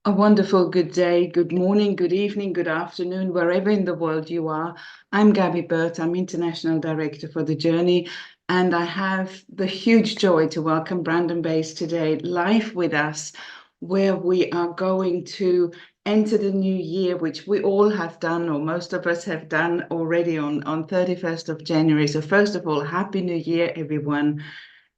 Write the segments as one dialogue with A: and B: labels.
A: A wonderful good day, good morning, good evening, good afternoon, wherever in the world you are. I'm Gabby Burt. I'm International Director for The Journey, and I have the huge joy to welcome Brandon Bays today live with us, where we are going to enter the new year, which we all have done, or most of us have done already on 31st of January. So first of all, Happy New Year, everyone.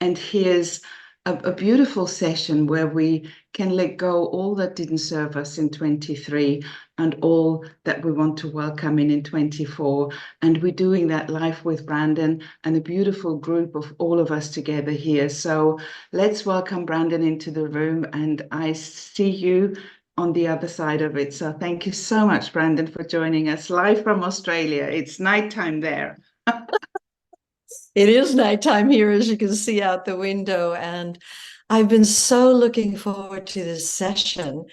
A: And here's a beautiful session where we can let go all that didn't serve us in 23 and all that we want to welcome in 24. And we're doing that live with Brandon and a beautiful group of all of us together here. So let's welcome Brandon into the room, and I see you on the other side of it. So thank you so much, Brandon, for joining us live from Australia. It's nighttime there.
B: It is nighttime here, as you can see out the window, and I've been so looking forward to this session.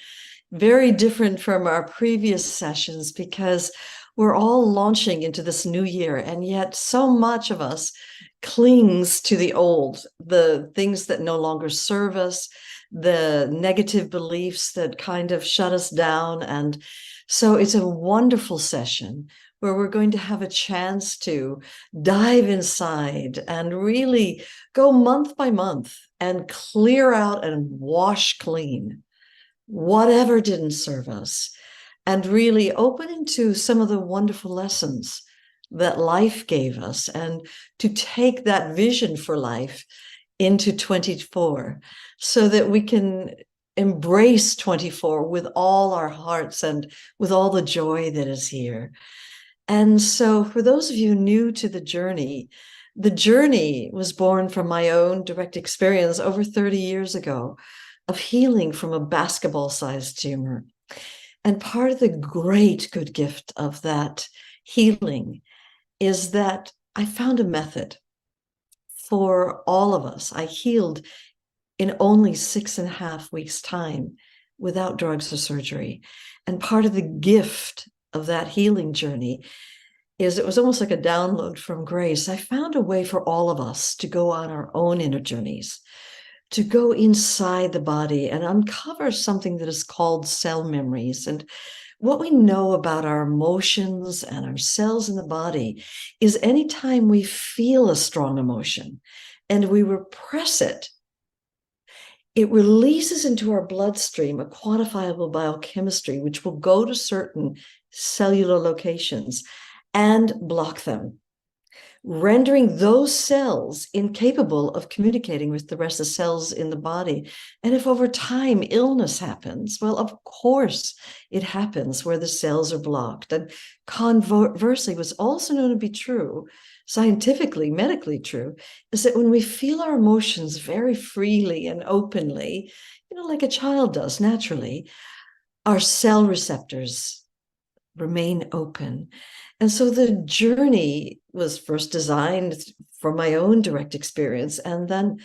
B: Very different from our previous sessions because we're all launching into this new year, and yet so much of us clings to the old, the things that no longer serve us, the negative beliefs that kind of shut us down. And so it's a wonderful session where we're going to have a chance to dive inside and really go month by month and clear out and wash clean whatever didn't serve us and really open into some of the wonderful lessons that life gave us, and to take that vision for life into 24 so that we can embrace 24 with all our hearts and with all the joy that is here. And so, for those of you new to the journey was born from my own direct experience over 30 years ago of healing from a basketball-sized tumor. And part of the great good gift of that healing is that I found a method for all of us. I healed in only 6.5 weeks' time without drugs or surgery. And part of the gift of that healing journey is it was almost like a download from grace. I found a way for all of us to go on our own inner journeys, to go inside the body and uncover something that is called cell memories. And what we know about our emotions and our cells in the body is anytime we feel a strong emotion and we repress it, it releases into our bloodstream a quantifiable biochemistry, which will go to certain cellular locations and block them, rendering those cells incapable of communicating with the rest of the cells in the body. And if over time illness happens, well, of course it happens where the cells are blocked. And conversely, what's also known to be true, scientifically, medically true, is that when we feel our emotions very freely and openly, like a child does naturally, our cell receptors remain open. And so the journey was first designed from my own direct experience. And then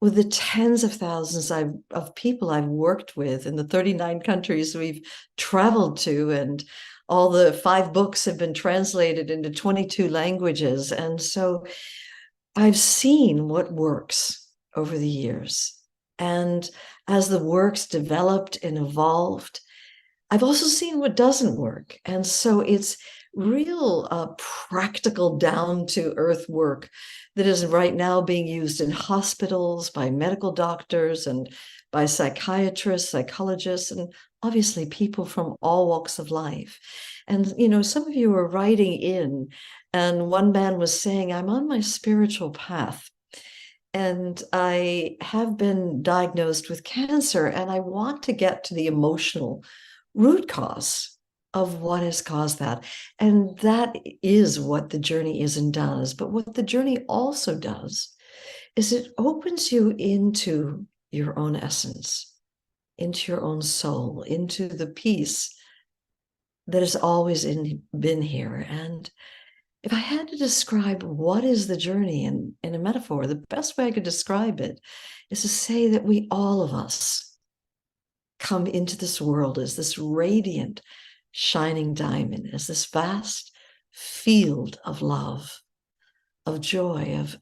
B: with the tens of thousands of people I've worked with in the 39 countries we've traveled to, and all the 5 books have been translated into 22 languages. And so I've seen what works over the years. And as the works developed and evolved, I've also seen what doesn't work. And so it's real practical, down to earth work that is right now being used in hospitals by medical doctors and by psychiatrists, psychologists, and obviously people from all walks of life. And, some of you were writing in, and one man was saying, I'm on my spiritual path. And I have been diagnosed with cancer, and I want to get to the emotional root cause of what has caused that. And that is what the journey is and does. But what the journey also does is it opens you into your own essence, into your own soul, into the peace that has always been here. And if I had to describe what is the journey in a metaphor, the best way I could describe it is to say that all of us come into this world as this radiant, shining diamond, as this vast field of love, of joy, of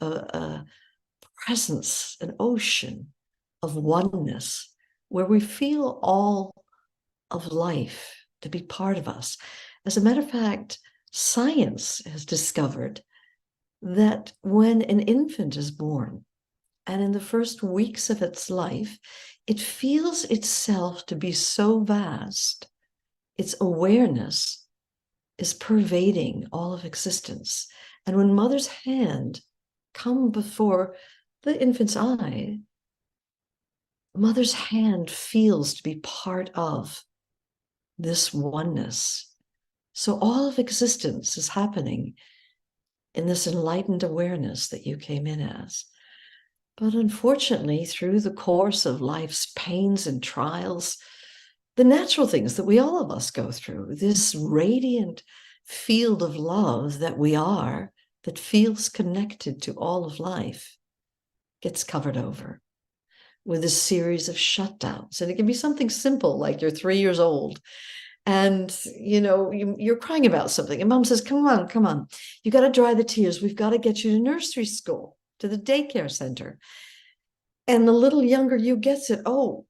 B: presence, an ocean of oneness, where we feel all of life, to be part of us. As a matter of fact, science has discovered that when an infant is born, and in the first weeks of its life, it feels itself to be so vast, its awareness is pervading all of existence. And when mother's hand comes before the infant's eye, mother's hand feels to be part of this oneness. So all of existence is happening in this enlightened awareness that you came in as. But unfortunately, through the course of life's pains and trials, the natural things that we all of us go through, this radiant field of love that we are, that feels connected to all of life, gets covered over with a series of shutdowns. And it can be something simple, like you're 3 years old and you're crying about something, and mom says, come on, you got to dry the tears, we've got to get you to nursery school, to the daycare center. And the little younger you gets it, oh,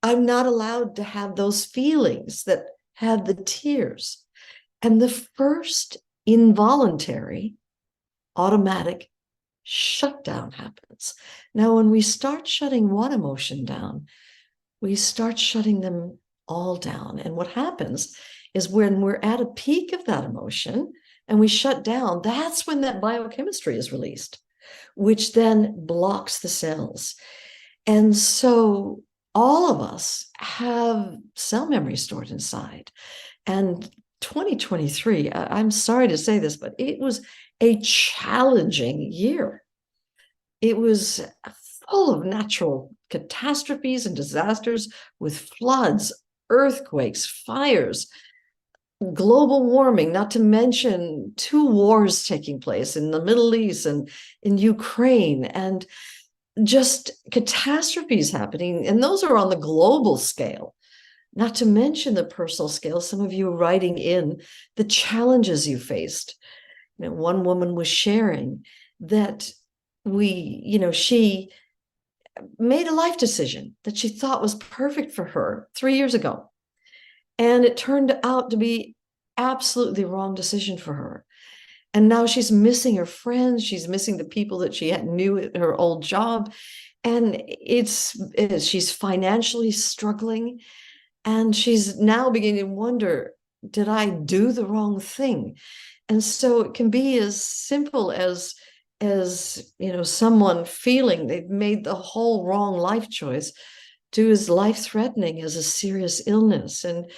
B: I'm not allowed to have those feelings that had the tears. And the first involuntary automatic shutdown happens. Now, when we start shutting one emotion down, we start shutting them all down. And what happens is when we're at a peak of that emotion and we shut down, that's when that biochemistry is released, which then blocks the cells. And so all of us have cell memory stored inside. And 2023, I'm sorry to say this, but it was a challenging year. It was full of natural catastrophes and disasters with floods, earthquakes, fires, global warming, not to mention 2 wars taking place in the Middle East and in Ukraine, and just catastrophes happening. And those are on the global scale, not to mention the personal scale. Some of you are writing in the challenges you faced. One woman was sharing that she made a life decision that she thought was perfect for her 3 years ago. And it turned out to be absolutely the wrong decision for her. And now she's missing her friends. She's missing the people that she knew at her old job. And she's financially struggling. And she's now beginning to wonder, did I do the wrong thing? And so it can be as simple as someone feeling they've made the whole wrong life choice, to as life-threatening as a serious illness. And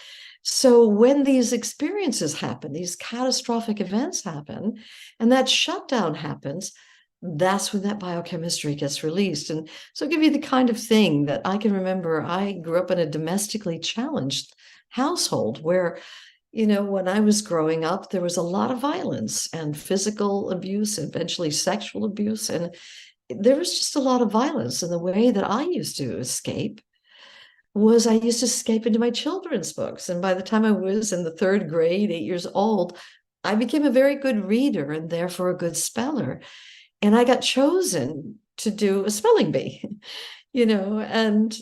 B: so when these experiences happen, these catastrophic events happen, and that shutdown happens, that's when that biochemistry gets released. And so I'll give you the kind of thing that I can remember. I grew up in a domestically challenged household where, when I was growing up, there was a lot of violence and physical abuse, eventually sexual abuse. And there was just a lot of violence. And the way that I used to escape was I used to escape into my children's books. And by the time I was in the 3rd grade, 8 years old, I became a very good reader and therefore a good speller. And I got chosen to do a spelling bee, and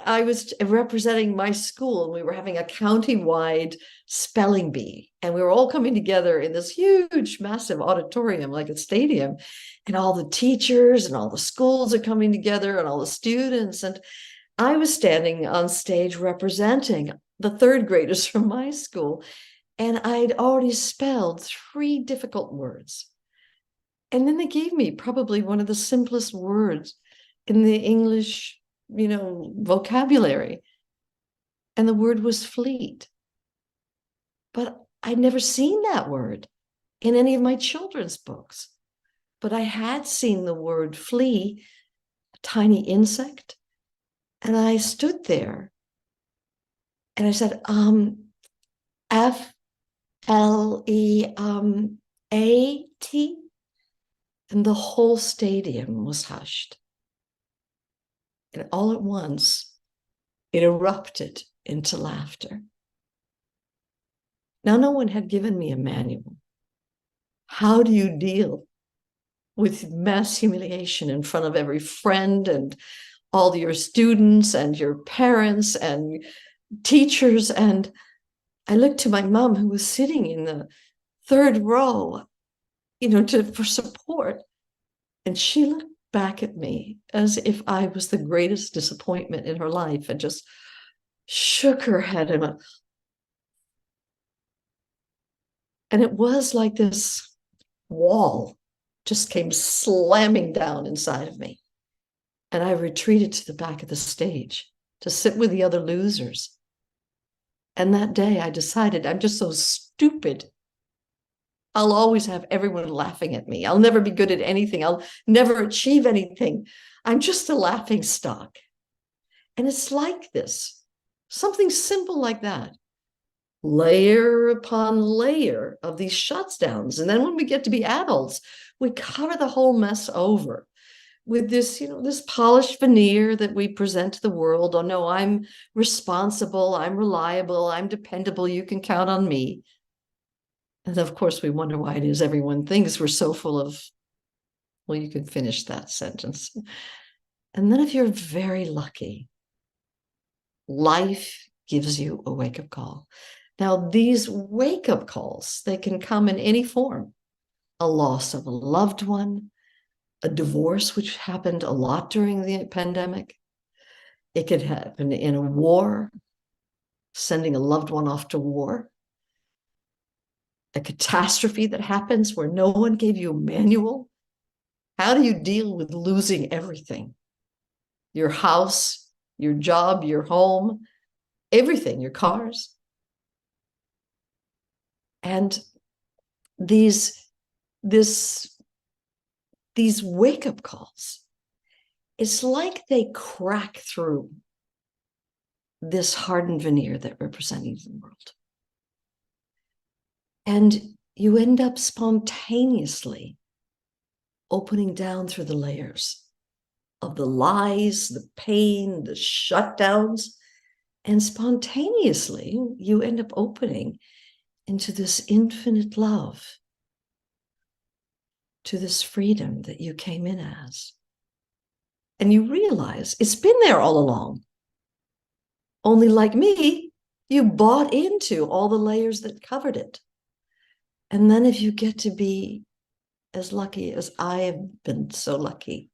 B: I was representing my school, and we were having a county-wide spelling bee. And we were all coming together in this huge, massive auditorium, like a stadium. And all the teachers and all the schools are coming together and all the students. And I was standing on stage representing the 3rd graders from my school. And I'd already spelled 3 difficult words. And then they gave me probably one of the simplest words in the English, vocabulary. And the word was fleet. But I'd never seen that word in any of my children's books. But I had seen the word flea, a tiny insect. And I stood there and I said, F-L-E-A-T. And the whole stadium was hushed. And all at once, it erupted into laughter. Now, no one had given me a manual. How do you deal with mass humiliation in front of every friend and all your students and your parents and teachers. And I looked to my mom, who was sitting in the third row, for support. And she looked back at me as if I was the greatest disappointment in her life and just shook her head and went, and it was like this wall just came slamming down inside of me. And I retreated to the back of the stage to sit with the other losers. And that day I decided I'm just so stupid. I'll always have everyone laughing at me. I'll never be good at anything. I'll never achieve anything. I'm just a laughing stock. And it's like this, something simple like that, layer upon layer of these shutdowns. And then when we get to be adults, we cover the whole mess over with this, this polished veneer that we present to the world. Oh no, I'm responsible, I'm reliable, I'm dependable, you can count on me. And of course, we wonder why it is everyone thinks we're so full of, well, you can finish that sentence. And then if you're very lucky, life gives you a wake-up call. Now, these wake-up calls, they can come in any form. A loss of a loved one, a divorce, which happened a lot during the pandemic. It could happen in a war, sending a loved one off to war. A catastrophe that happens where no one gave you a manual. How do you deal with losing everything? Your house, your job, your home, everything, your cars. And these wake-up calls, it's like they crack through this hardened veneer that representing the world. And you end up spontaneously opening down through the layers of the lies, the pain, the shutdowns, and spontaneously you end up opening into this infinite love, to this freedom that you came in as. And you realize it's been there all along. Only like me, you bought into all the layers that covered it. And then if you get to be as lucky as I have been so lucky,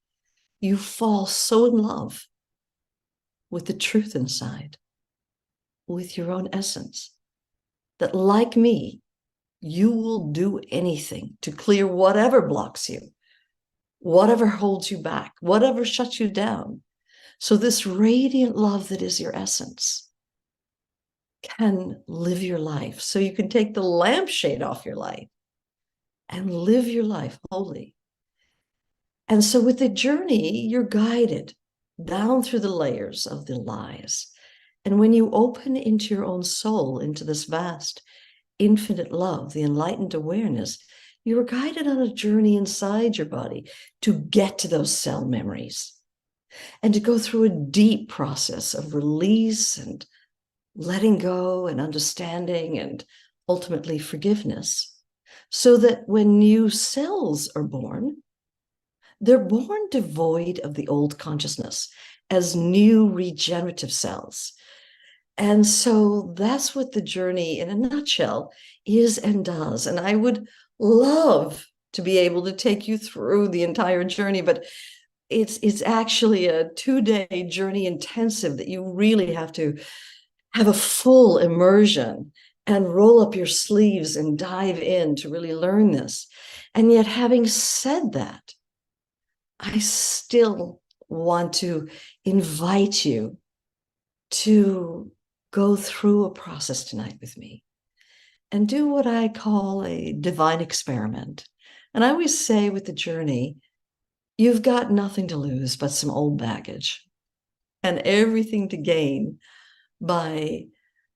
B: you fall so in love with the truth inside, with your own essence, that like me, you will do anything to clear whatever blocks you, whatever holds you back, whatever shuts you down. So this radiant love that is your essence can live your life. So you can take the lampshade off your life and live your life wholly. And so with the journey, you're guided down through the layers of the lies. And when you open into your own soul, into this vast, infinite love, the enlightened awareness, you're guided on a journey inside your body to get to those cell memories and to go through a deep process of release and letting go and understanding and ultimately forgiveness, so that when new cells are born, they're born devoid of the old consciousness as new regenerative cells. And so that's what the journey in a nutshell is and does. And I would love to be able to take you through the entire journey, but it's actually a 2-day journey intensive that you really have to have a full immersion and roll up your sleeves and dive in to really learn this. And yet, having said that, I still want to invite you to go through a process tonight with me and do what I call a divine experiment. And I always say with the journey, you've got nothing to lose but some old baggage and everything to gain by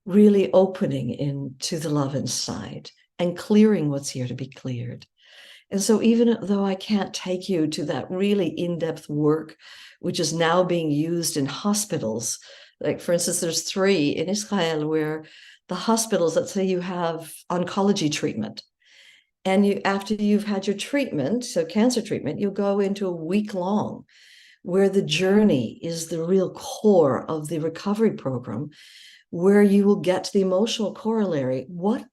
B: really opening into the love inside and clearing what's here to be cleared. And so even though I can't take you to that really in-depth work, which is now being used in hospitals, like for instance, there's 3 in Israel where the hospitals, let's say you have oncology treatment, and after you've had your treatment, so cancer treatment, you'll go into a week-long where the journey is the real core of the recovery program, where you will get to the emotional corollary. What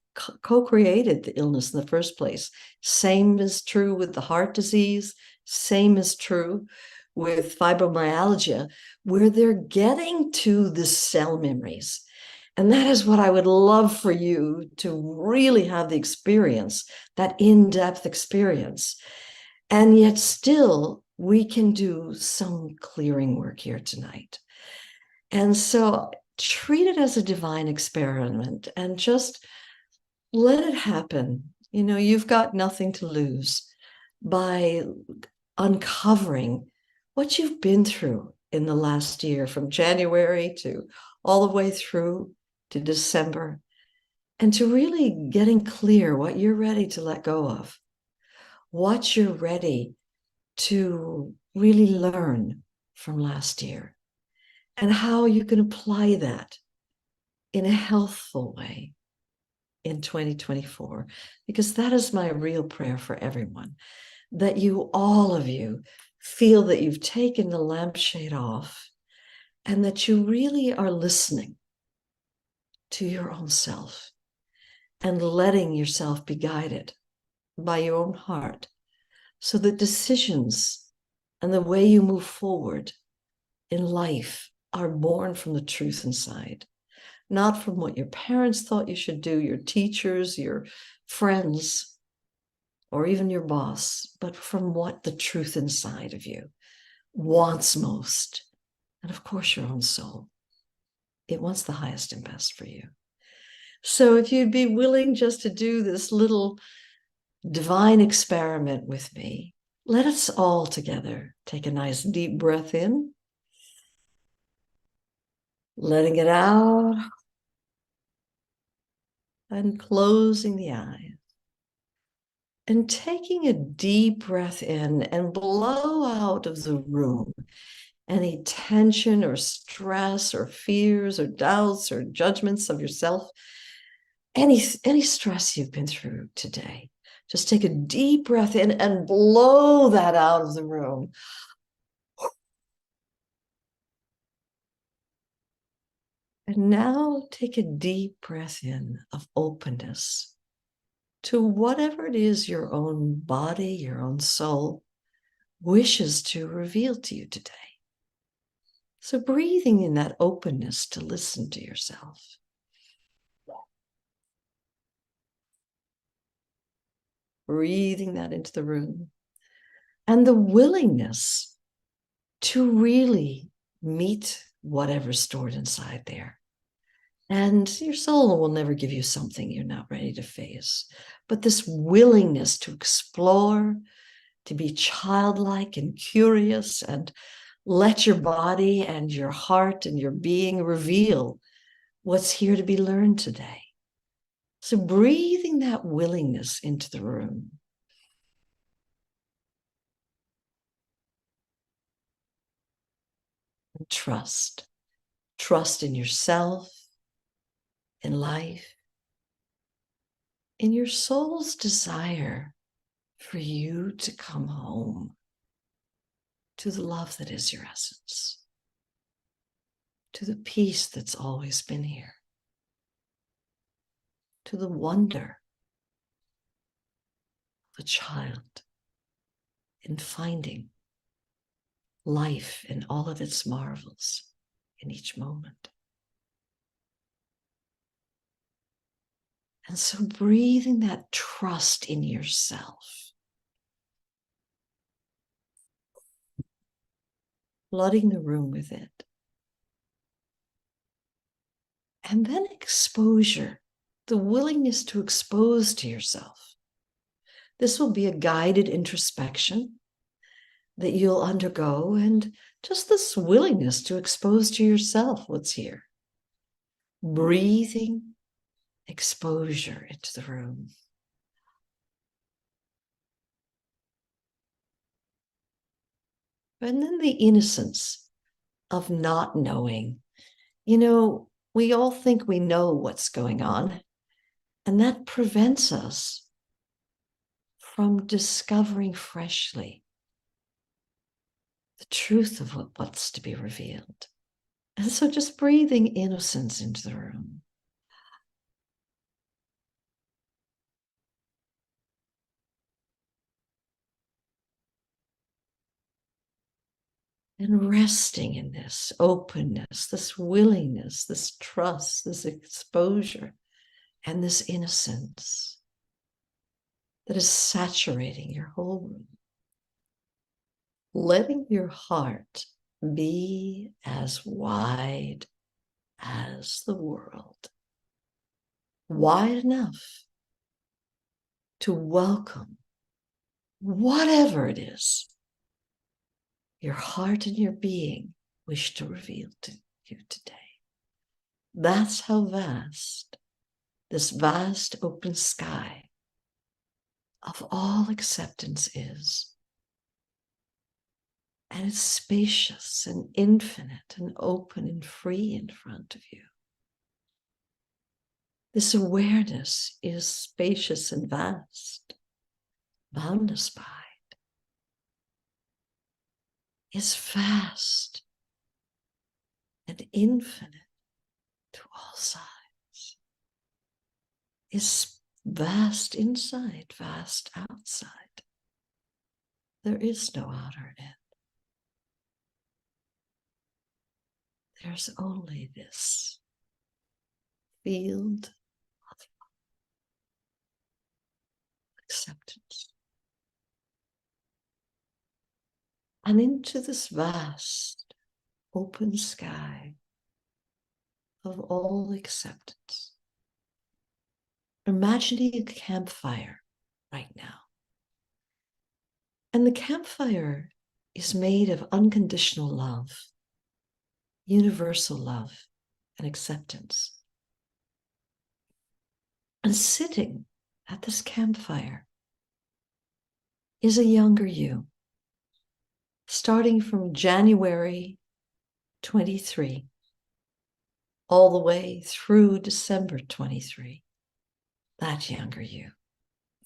B: co-created the illness in the first place? Same is true with the heart disease. Same is true with fibromyalgia, where they're getting to the cell memories. And that is what I would love for you to really have the experience, that in-depth experience. And yet still, we can do some clearing work here tonight. And so treat it as a divine experiment and just let it happen. You know, you've got nothing to lose by uncovering what you've been through in the last year, from January to all the way through to December, and to really getting clear what you're ready to let go of, what you're ready to really learn from last year, and how you can apply that in a healthful way in 2024, because that is my real prayer for everyone, that you, all of you, feel that you've taken the lampshade off and that you really are listening to your own self and letting yourself be guided by your own heart, so that decisions and the way you move forward in life are born from the truth inside, not from what your parents thought you should do, your teachers, your friends, or even your boss, but from what the truth inside of you wants most. And of course, your own soul. It wants the highest and best for you. So if you'd be willing just to do this little divine experiment with me, let us all together take a nice deep breath in, letting it out, and closing the eyes. And taking a deep breath in and blow out of the room any tension or stress or fears or doubts or judgments of yourself, any stress you've been through today. Just take a deep breath in and blow that out of the room. And now take a deep breath in of openness to whatever it is your own body, your own soul wishes to reveal to you today. So breathing in that openness to listen to yourself. Breathing that into the room. And the willingness to really meet whatever's stored inside there. And your soul will never give you something you're not ready to face. But this willingness to explore, to be childlike and curious, and let your body and your heart and your being reveal what's here to be learned today. So breathing that willingness into the room. And trust. Trust in yourself, in life, in your soul's desire for you to come home to the love that is your essence, to the peace that's always been here, to the wonder of a child in finding life in all of its marvels in each moment. And so breathing that trust in yourself, flooding the room with it. And then exposure, the willingness to expose to yourself. This will be a guided introspection that you'll undergo, and just this willingness to expose to yourself what's here. Breathing exposure into the room. And then the innocence of not knowing. You know, we all think we know what's going on, and that prevents us from discovering freshly the truth of what's to be revealed. And so just breathing innocence into the room. And resting in this openness, this willingness, this trust, this exposure, and this innocence that is saturating your whole room. Letting your heart be as wide as the world, wide enough to welcome whatever it is your heart and your being wish to reveal to you today. That's how vast this vast open sky of all acceptance is. And it's spacious and infinite and open and free in front of you. This awareness is spacious and vast, boundless by. Is vast and infinite to all sides. Is vast inside, vast outside. There is no outer end. There's only this field of acceptance. And into this vast open sky of all acceptance, imagining a campfire right now. And the campfire is made of unconditional love, universal love, and acceptance. And sitting at this campfire is a younger you, starting from January 23, all the way through December 23, that younger you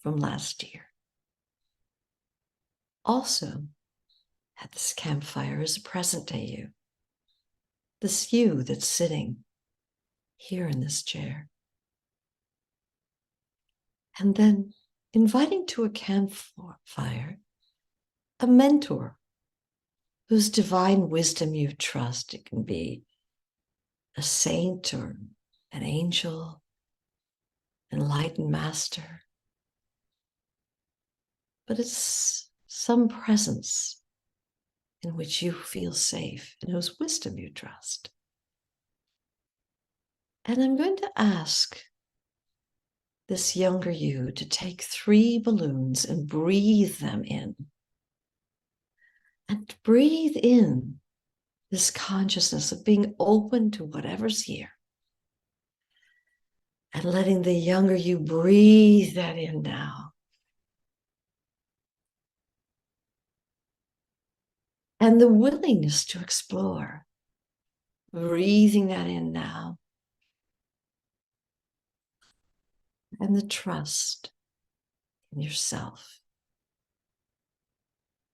B: from last year. Also, at this campfire is a present day you, this you that's sitting here in this chair. And then inviting to a campfire a mentor whose divine wisdom you trust. It can be a saint or an angel, enlightened master. But it's some presence in which you feel safe and whose wisdom you trust. And I'm going to ask this younger you to take 3 balloons and breathe them in. And breathe in this consciousness of being open to whatever's here. And letting the younger you breathe that in now. And the willingness to explore. Breathing that in now. And the trust in yourself.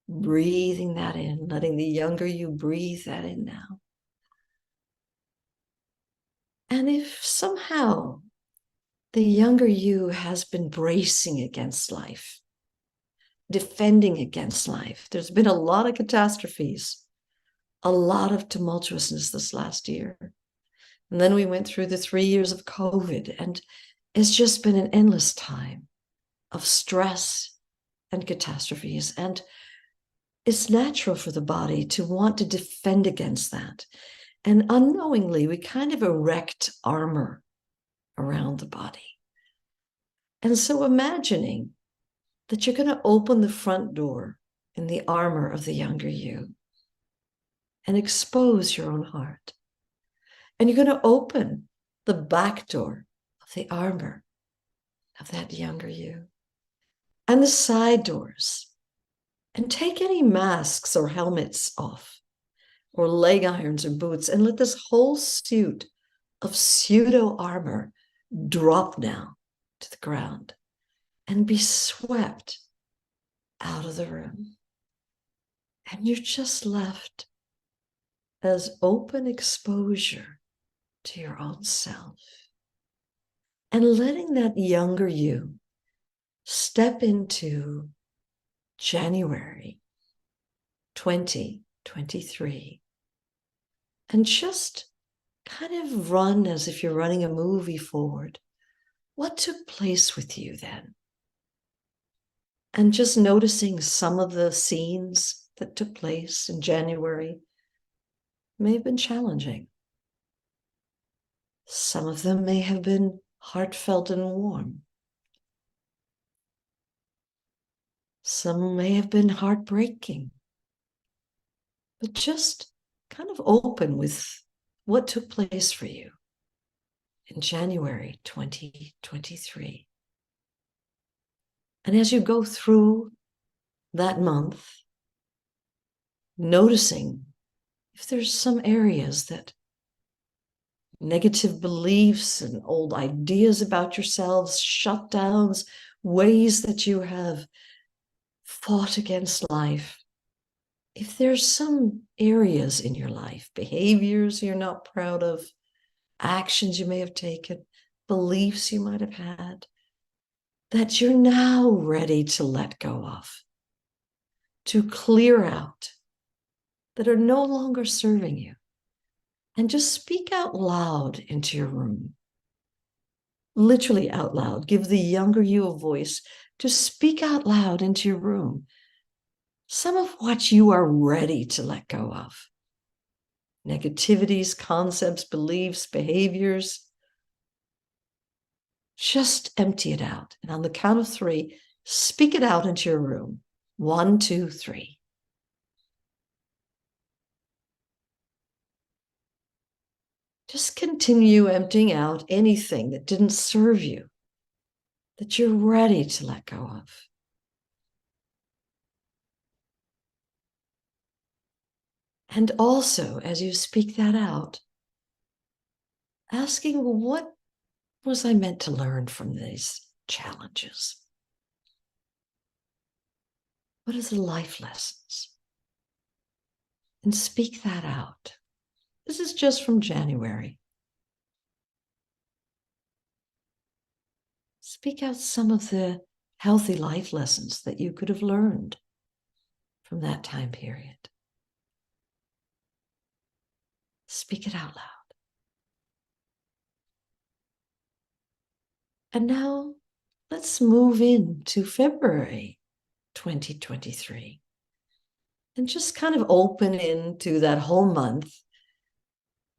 B: Breathing that in, letting the younger you breathe that in now. And if somehow the younger you has been bracing against life, defending against life, there's been a lot of catastrophes, a lot of tumultuousness this last year. And then we went through the 3 years of COVID, and it's just been an endless time of stress and catastrophes. And it's natural for the body to want to defend against that. And unknowingly, we kind of erect armor around the body. And so imagining that you're going to open the front door in the armor of the younger you and expose your own heart. And you're going to open the back door of the armor of that younger you and the side doors, and take any masks or helmets off or leg irons or boots, and let this whole suit of pseudo armor drop now to the ground and be swept out of the room. And you're just left as open exposure to your own self. And letting that younger you step into January 2023 and just kind of run as if you're running a movie forward. What took place with you then? And just noticing some of the scenes that took place in January may have been challenging. Some of them may have been heartfelt and warm. Some may have been heartbreaking. But just kind of open with what took place for you in January 2023. And as you go through that month, noticing if there's some areas that negative beliefs and old ideas about yourselves, shutdowns, ways that you have fought against life. If there's some areas in your life, behaviors you're not proud of, actions you may have taken, beliefs you might have had, that you're now ready to let go of, to clear out, that are no longer serving you. And just speak out loud into your room. Literally out loud. Give the younger you a voice to speak out loud into your room some of what you are ready to let go of. Negativities, concepts, beliefs, behaviors. Just empty it out. And on the count of 3, speak it out into your room. 1, 2, 3. Just continue emptying out anything that didn't serve you, that you're ready to let go of. And also, as you speak that out, asking, well, what was I meant to learn from these challenges? What are the life lessons? And speak that out. This is just from January. Speak out some of the healthy life lessons that you could have learned from that time period. Speak it out loud. And now let's move into February 2023 and just kind of open into that whole month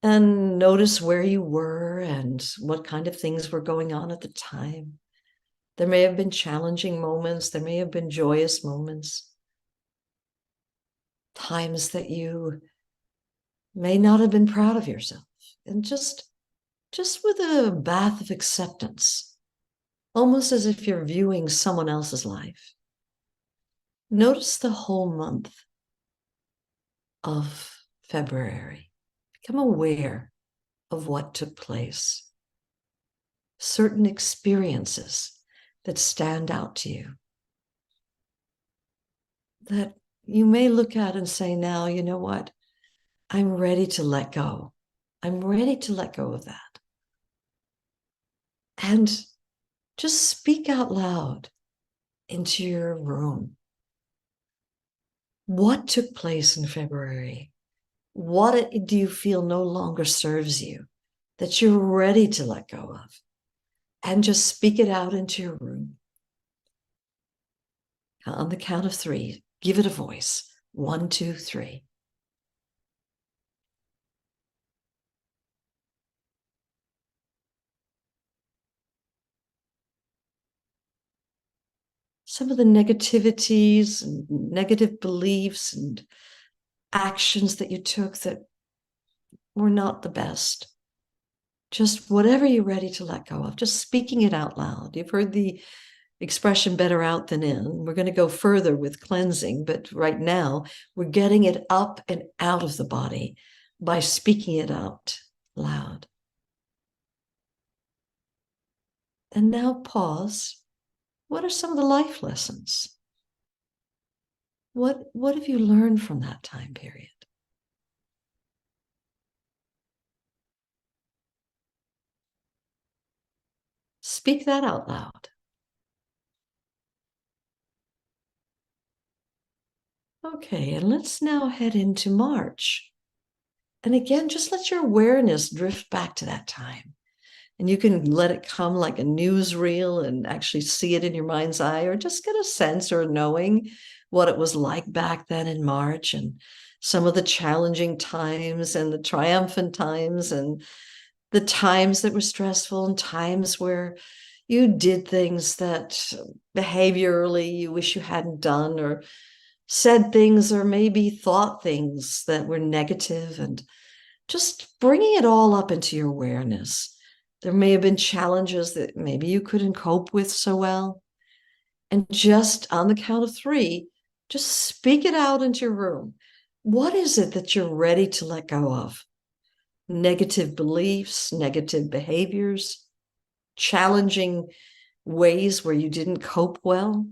B: and notice where you were and what kind of things were going on at the time. There may have been challenging moments. There may have been joyous moments. Times that you may not have been proud of yourself. And just with a bath of acceptance, almost as if you're viewing someone else's life. Notice the whole month of February. Become aware of what took place. Certain experiences that stand out to you. That you may look at and say, now, you know what? I'm ready to let go. I'm ready to let go of that. And just speak out loud into your room. What took place in February? What do you feel no longer serves you that you're ready to let go of? And just speak it out into your room. On the count of 3, give it a voice. 1, 2, 3. Some of the negativities and negative beliefs and actions that you took that were not the best. Just whatever you're ready to let go of, just speaking it out loud. You've heard the expression better out than in. We're going to go further with cleansing, but right now we're getting it up and out of the body by speaking it out loud. And now pause. What are some of the life lessons? What have you learned from that time period? Speak that out loud. Okay, and let's now head into March. And again, just let your awareness drift back to that time. And you can let it come like a newsreel and actually see it in your mind's eye, or just get a sense or a knowing what it was like back then in March, and some of the challenging times and the triumphant times and the times that were stressful and times where you did things that behaviorally you wish you hadn't done, or said things or maybe thought things that were negative, and just bringing it all up into your awareness. There may have been challenges that maybe you couldn't cope with so well. And just on the count of three, just speak it out into your room. What is it that you're ready to let go of? Negative beliefs, negative behaviors, challenging ways where you didn't cope well?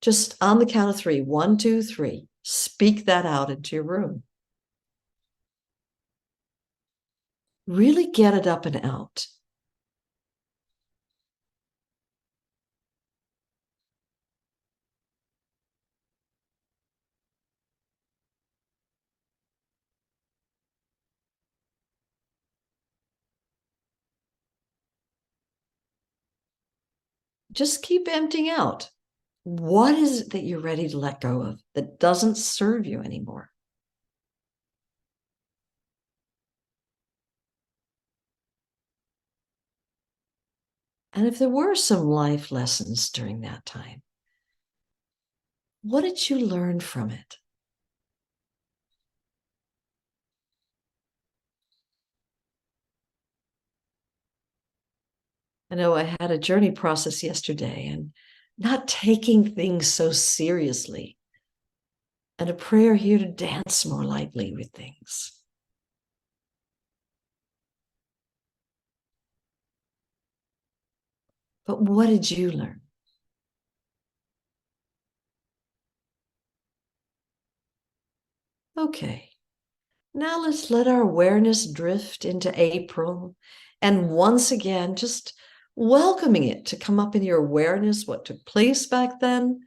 B: Just on the count of three, 1, 2, 3, speak that out into your room. Really get it up and out. Just keep emptying out. What is it that you're ready to let go of that doesn't serve you anymore? And if there were some life lessons during that time, what did you learn from it? I know I had a journey process yesterday, and not taking things so seriously, and a prayer here to dance more lightly with things. But what did you learn? Okay, now let's let our awareness drift into April, and once again, just welcoming it to come up in your awareness, what took place back then,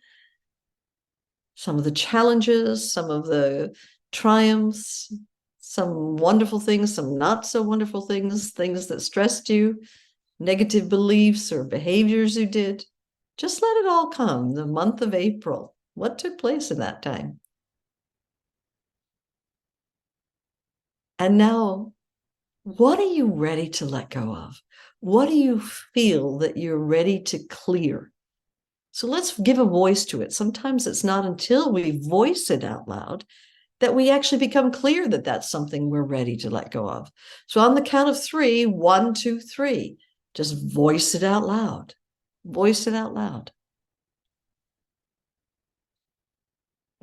B: some of the challenges, some of the triumphs, some wonderful things, some not so wonderful things, things that stressed you, negative beliefs or behaviors you did. Just let it all come. The month of April, what took place in that time? And now, what are you ready to let go of? What do you feel that you're ready to clear? So let's give a voice to it. Sometimes it's not until we voice it out loud that we actually become clear that that's something we're ready to let go of. So on the count of three, 1, 2, 3, just voice it out loud. Voice it out loud.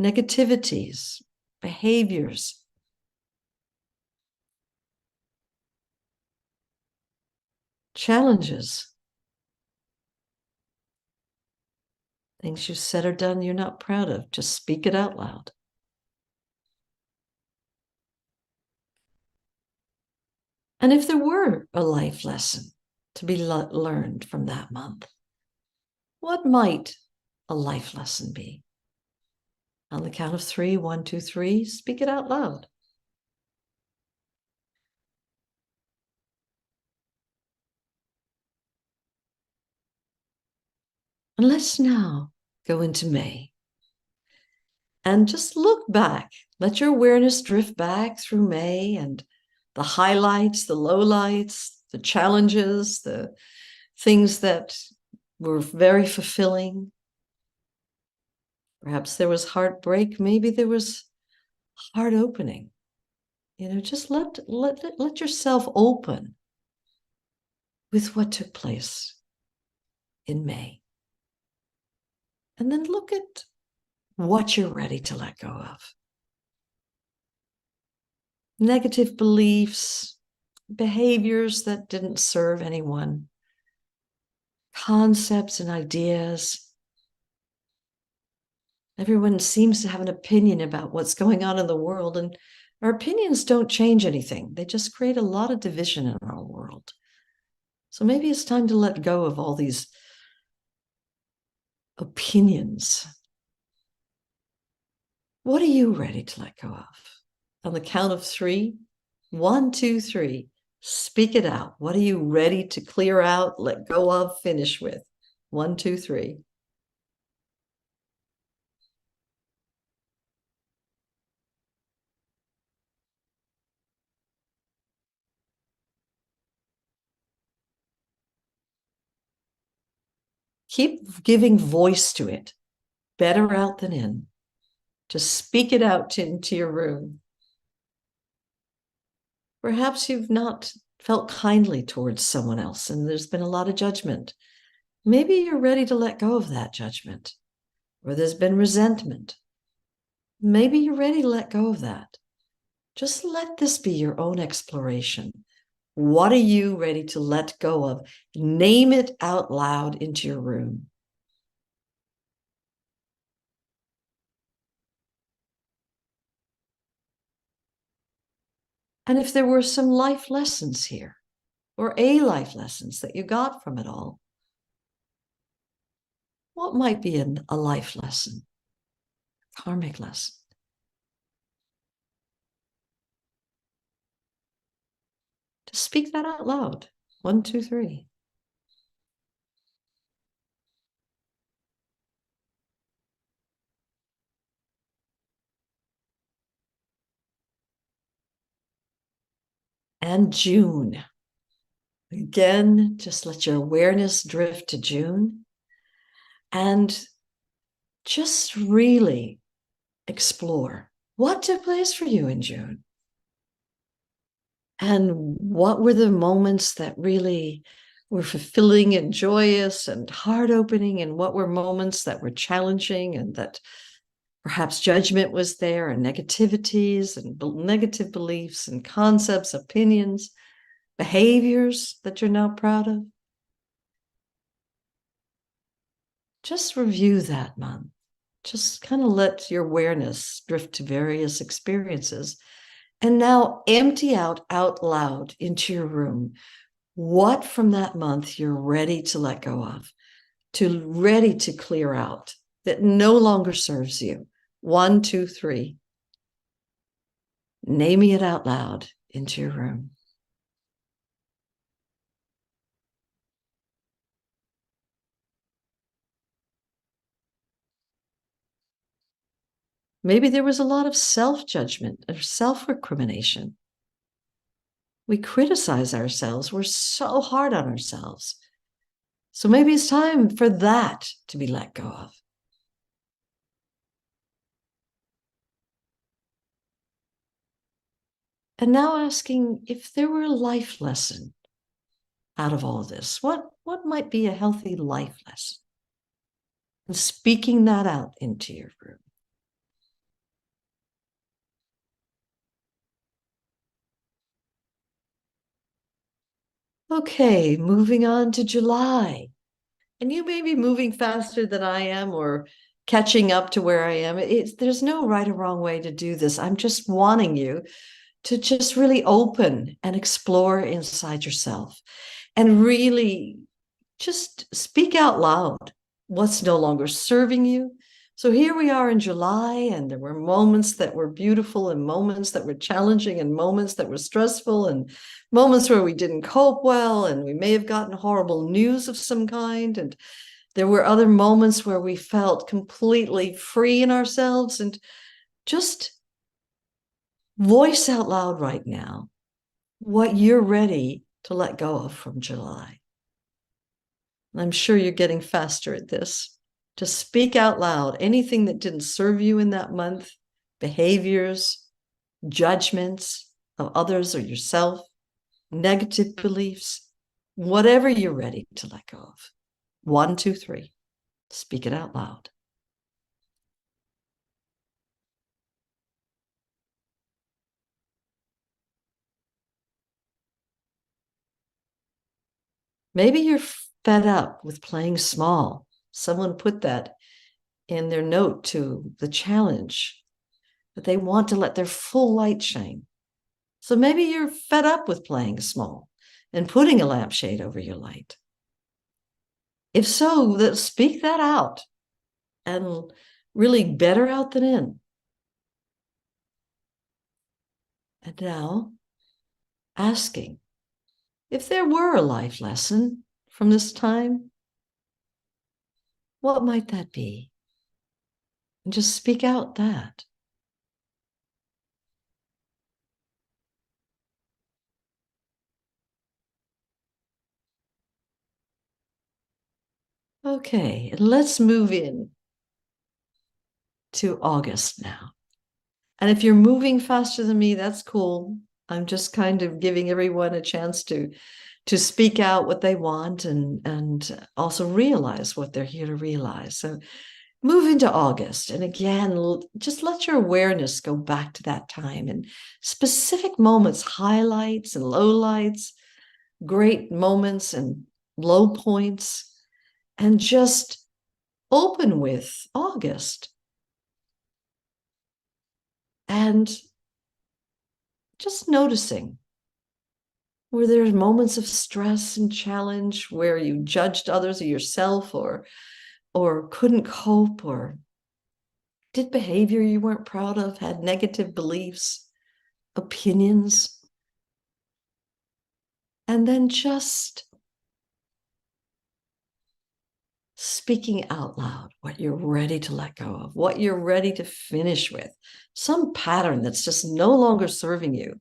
B: Negativities, behaviors, challenges, things you said or done you're not proud of. Just speak it out loud. And if there were a life lesson to be learned from that month, what might a life lesson be? On the count of three, 1, 2, 3, speak it out loud. And let's now go into May and just look back. Let your awareness drift back through May and the highlights, the lowlights, the challenges, the things that were very fulfilling. Perhaps there was heartbreak. Maybe there was heart opening. Just let yourself open with what took place in May. And then look at what you're ready to let go of. Negative beliefs, behaviors that didn't serve anyone, concepts and ideas Everyone seems to have an opinion about what's going on in the world, and our opinions don't change anything. They just create a lot of division in our world. So maybe it's time to let go of all these opinions. What are you ready to let go of? On the count of three, 1, 2, 3, speak it out. What are you ready to clear out, let go of, finish with? 1, 2, 3. Keep giving voice to it. Better out than in. Just speak it out into your room. Perhaps you've not felt kindly towards someone else and there's been a lot of judgment. Maybe you're ready to let go of that judgment, or there's been resentment. Maybe you're ready to let go of that. Just let this be your own exploration. What are you ready to let go of? Name it out loud into your room. And if there were some life lessons here, or a life lessons that you got from it all, what might be a life lesson, karmic lesson? Just speak that out loud. 1, 2, 3. And June. Again, just let your awareness drift to June and just really explore what took place for you in June. And what were the moments that really were fulfilling and joyous and heart opening? And what were moments that were challenging and that perhaps judgment was there and negativities and negative beliefs and concepts, opinions, behaviors that you're not proud of? Just review that month. Just kind of let your awareness drift to various experiences. And now empty out loud into your room what from that month you're ready to let go of, ready to clear out, that no longer serves you. 1, 2, 3. Naming it out loud into your room. Maybe there was a lot of self-judgment or self-recrimination. We criticize ourselves. We're so hard on ourselves. So maybe it's time for that to be let go of. And now asking if there were a life lesson out of all this, what might be a healthy life lesson? And speaking that out into your room. Okay, moving on to July. And you may be moving faster than I am or catching up to where I am. There's no right or wrong way to do this. I'm just wanting you to just really open and explore inside yourself and really just speak out loud what's no longer serving you. So here we are in July, and there were moments that were beautiful and moments that were challenging and moments that were stressful and moments where we didn't cope well and we may have gotten horrible news of some kind. And there were other moments where we felt completely free in ourselves. And just voice out loud right now what you're ready to let go of from July. I'm sure you're getting faster at this. To speak out loud anything that didn't serve you in that month, behaviors, judgments of others or yourself, negative beliefs, whatever you're ready to let go of. 1, 2, 3. Speak it out loud. Maybe you're fed up with playing small. Someone put that in their note to the challenge that they want to let their full light shine. So maybe you're fed up with playing small and putting a lampshade over your light. If so, speak that out and really better out than in. And now asking if there were a life lesson from this time, what might that be? And just speak out that. Okay, let's move in to August now. And if you're moving faster than me, that's cool. I'm just kind of giving everyone a chance to speak out what they want and also realize what they're here to realize. So move into August. And again, just let your awareness go back to that time and specific moments, highlights and lowlights, great moments and low points, and just open with August. And just noticing, were there moments of stress and challenge where you judged others or yourself or couldn't cope, or did behavior you weren't proud of, had negative beliefs, opinions? And then just speaking out loud what you're ready to let go of, what you're ready to finish with, some pattern that's just no longer serving you.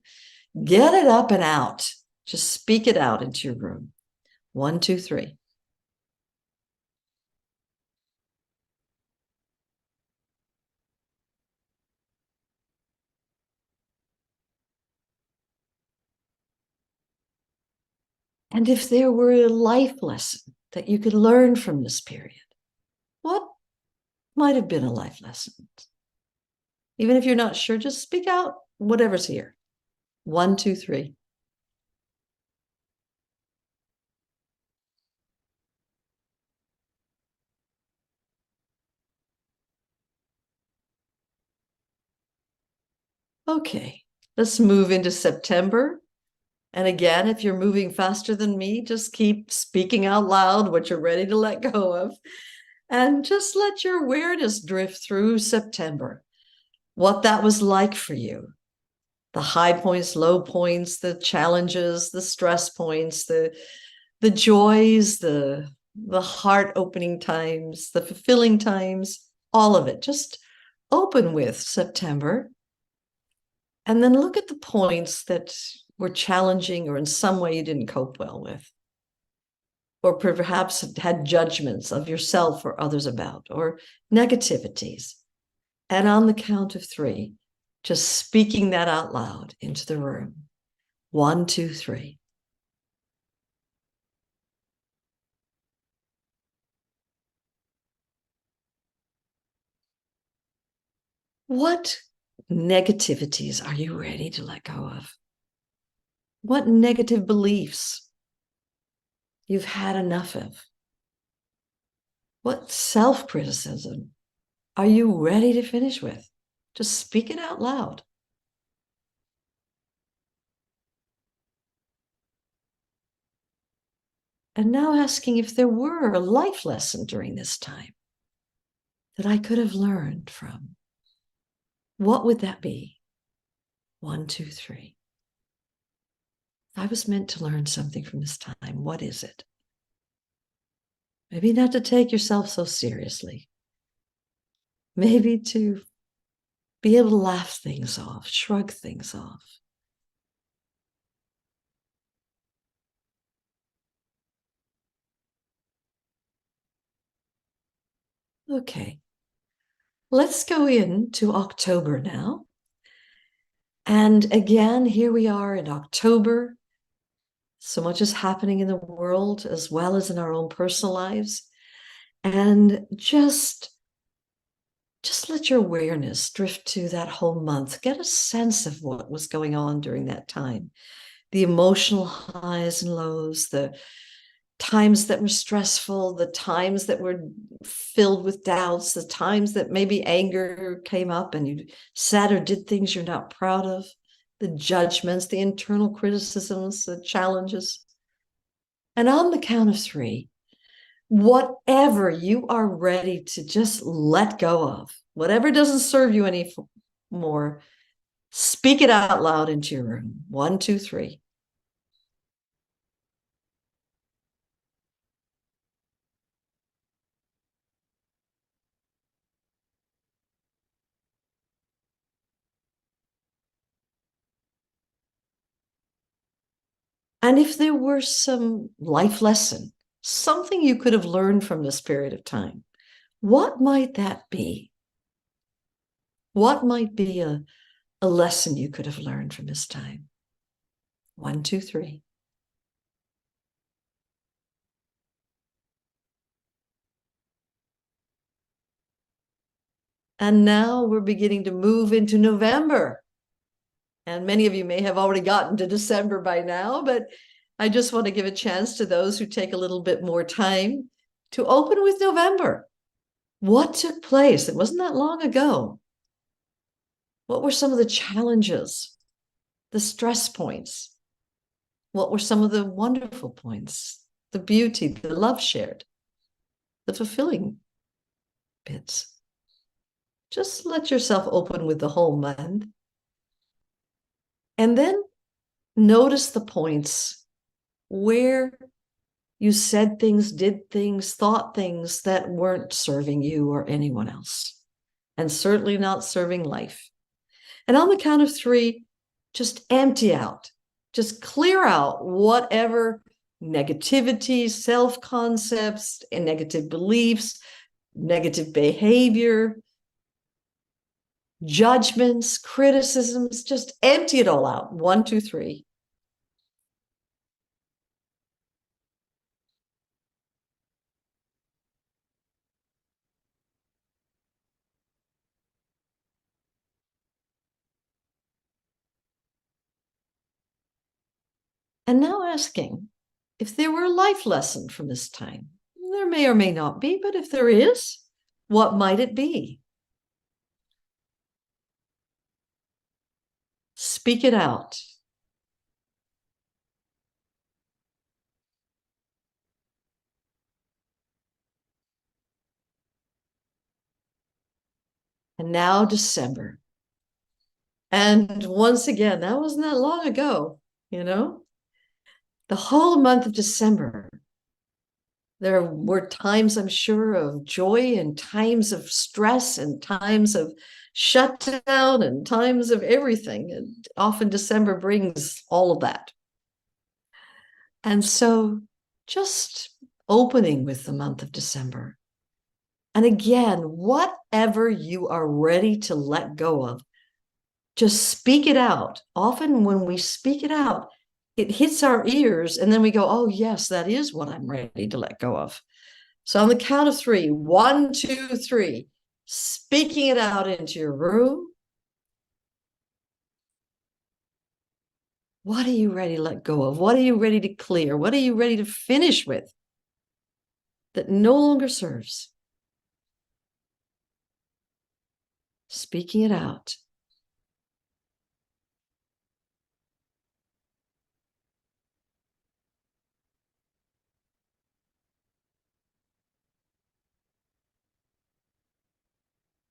B: Get it up and out. Just speak it out into your room. 1, 2, 3. And if there were a life lesson that you could learn from this period, what might have been a life lesson? Even if you're not sure, just speak out whatever's here. 1, 2, 3. Okay, let's move into September. And again, if you're moving faster than me, just keep speaking out loud what you're ready to let go of. And just let your awareness drift through September, what that was like for you. The high points, low points, the challenges, the stress points, the joys, the heart-opening times, the fulfilling times, all of it. Just open with September. And then look at the points that were challenging or in some way you didn't cope well with, or perhaps had judgments of yourself or others about, or negativities. And on the count of 3, just speaking that out loud into the room. 1, 2, 3. What negativities are you ready to let go of? What negative beliefs you've had enough of? What self-criticism are you ready to finish with? Just speak it out loud. And now asking if there were a life lesson during this time that I could have learned from. What would that be? 1, 2, 3. I was meant to learn something from this time. What is it? Maybe not to take yourself so seriously. Maybe to be able to laugh things off, shrug things off. Okay, let's go into October now. And again, here we are in October. So much is happening in the world as well as in our own personal lives. And just let your awareness drift to that whole month. Get a sense of what was going on during that time. The emotional highs and lows, the times that were stressful, the times that were filled with doubts, the times that maybe anger came up and you said or did things you're not proud of, the judgments, the internal criticisms, the challenges. And on the count of three, whatever you are ready to just let go of, whatever doesn't serve you anymore, speak it out loud into your room. 1, 2, 3. And if there were some life lesson, something you could have learned from this period of time, what might that be? What might be a lesson you could have learned from this time? 1, 2, 3. And now we're beginning to move into November. And many of you may have already gotten to December by now, but I just want to give a chance to those who take a little bit more time to open with November. What took place? It wasn't that long ago. What were some of the challenges, the stress points? What were some of the wonderful points, the beauty, the love shared, the fulfilling bits? Just let yourself open with the whole month. And then notice the points where you said things, did things, thought things that weren't serving you or anyone else, and certainly not serving life. And on the count of three, just empty out, just clear out whatever negativity, self-concepts, and negative beliefs, negative behavior, judgments, criticisms, just empty it all out. 1, 2, 3. And now asking if there were a life lesson from this time. There may or may not be, but if there is, what might it be? Speak it out. And now December. And once again, that wasn't that long ago, you know? The whole month of December, there were times, I'm sure, of joy and times of stress and times of shutdown and times of everything. And often December brings all of that. And so just opening with the month of December. And again, whatever you are ready to let go of, just speak it out. Often when we speak it out, it hits our ears and then we go, oh, yes, that is what I'm ready to let go of. So on the count of three, 1, 2, 3, speaking it out into your room. What are you ready to let go of? What are you ready to clear? What are you ready to finish with that no longer serves? Speaking it out.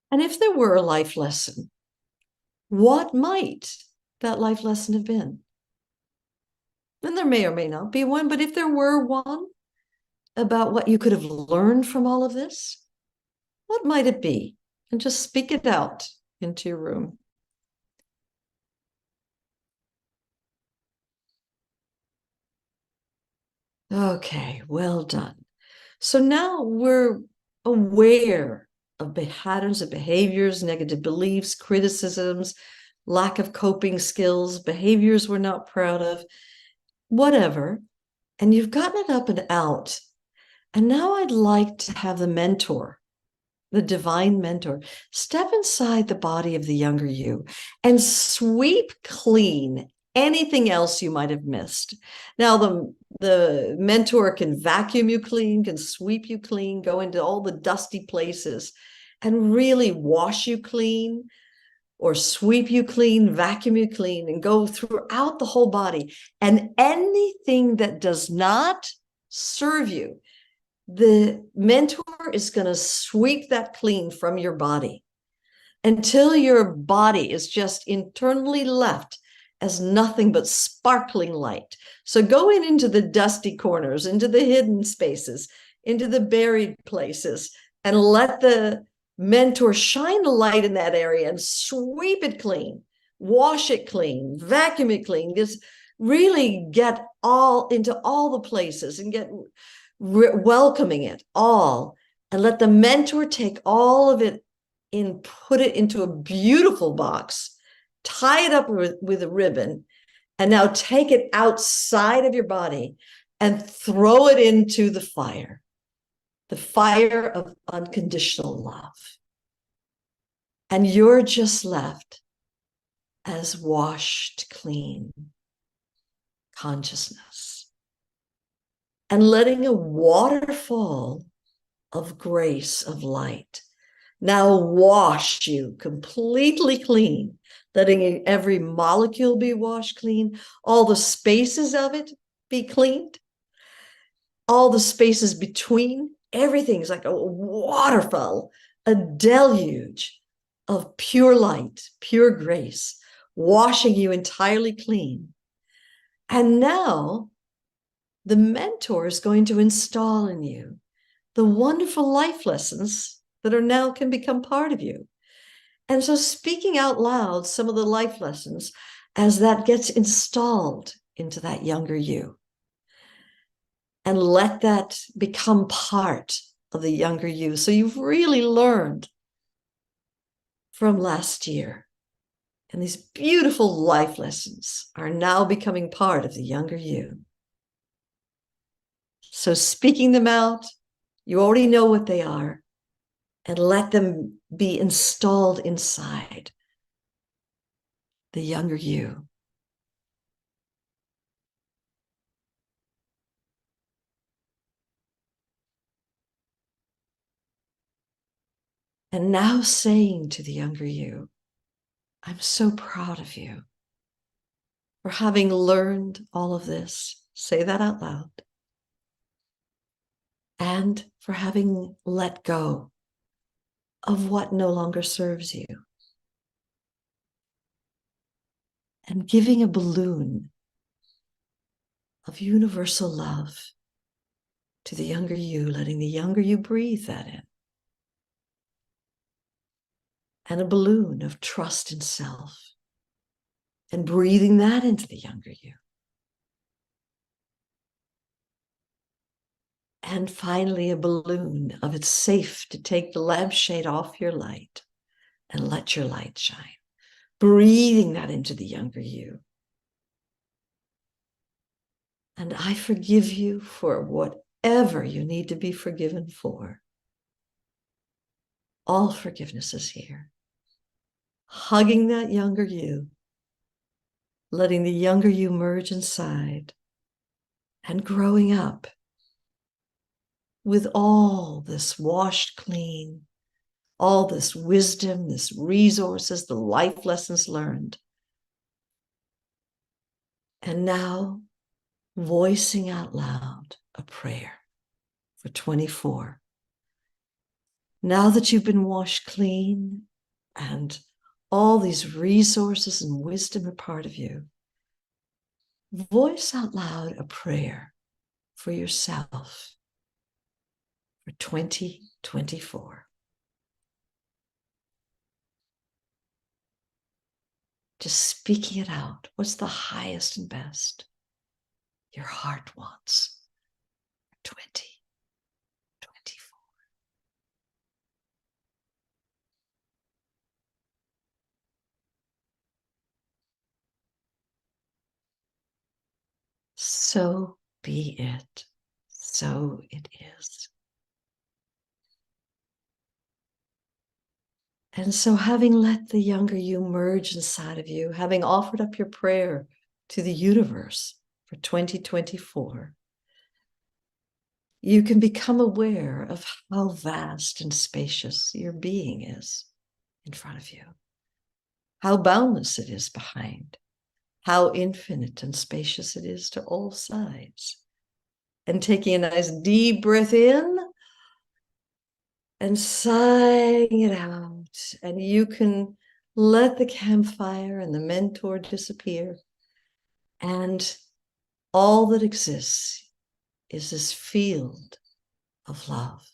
B: And if there were a life lesson, what might that life lesson have been? And there may or may not be one, but if there were one about what you could have learned from all of this, what might it be? And just speak it out into your room. Okay, well done. So now we're aware of patterns of behaviors, negative beliefs, criticisms, lack of coping skills, behaviors we're not proud of, whatever. And you've gotten it up and out. And now I'd like to have the mentor, the divine mentor, step inside the body of the younger you and sweep clean anything else you might have missed. Now, the The mentor can vacuum you clean, can sweep you clean, go into all the dusty places and really wash you clean, or sweep you clean, vacuum you clean, and go throughout the whole body. And anything that does not serve you, the mentor is going to sweep that clean from your body until your body is just internally left as nothing but sparkling light. So going into the dusty corners, into the hidden spaces, into the buried places, and let the mentor shine the light in that area and sweep it clean, wash it clean, vacuum it clean. Just really get all into all the places and get welcoming it all, and let the mentor take all of it and put it into a beautiful box, tie it up with a ribbon, and now take it outside of your body and throw it into the fire of unconditional love. And you're just left as washed clean consciousness, and letting a waterfall of grace, of light, now wash you completely clean, letting every molecule be washed clean, all the spaces of it be cleaned, all the spaces between, everything's like a waterfall, a deluge of pure light, pure grace, washing you entirely clean. And now the mentor is going to install in you the wonderful life lessons that are now can become part of you. And so speaking out loud some of the life lessons as that gets installed into that younger you, and let that become part of the younger you. So you've really learned from last year, and these beautiful life lessons are now becoming part of the younger you. So speaking them out, you already know what they are, and let them be installed inside the younger you. And now saying to the younger you, I'm so proud of you for having learned all of this. Say that out loud. And for having let go of what no longer serves you. And giving a balloon of universal love to the younger you, letting the younger you breathe that in. And a balloon of trust in self, and breathing that into the younger you. And finally, a balloon of it's safe to take the lampshade off your light and let your light shine. Breathing that into the younger you. And I forgive you for whatever you need to be forgiven for. All forgiveness is here. Hugging that younger you, letting the younger you merge inside, and growing up with all this washed clean, all this wisdom, this resources, the life lessons learned. And now voicing out loud a prayer for 24. Now that you've been washed clean and all these resources and wisdom are part of you, voice out loud a prayer for yourself for 2024. Just speaking it out. What's the highest and best your heart wants for 2024? So be it. So it is. And so having let the younger you merge inside of you, having offered up your prayer to the universe for 2024, you can become aware of how vast and spacious your being is in front of you, how boundless it is behind, how infinite and spacious it is to all sides. And taking a nice deep breath in and sighing it out. And you can let the campfire and the mentor disappear. And all that exists is this field of love,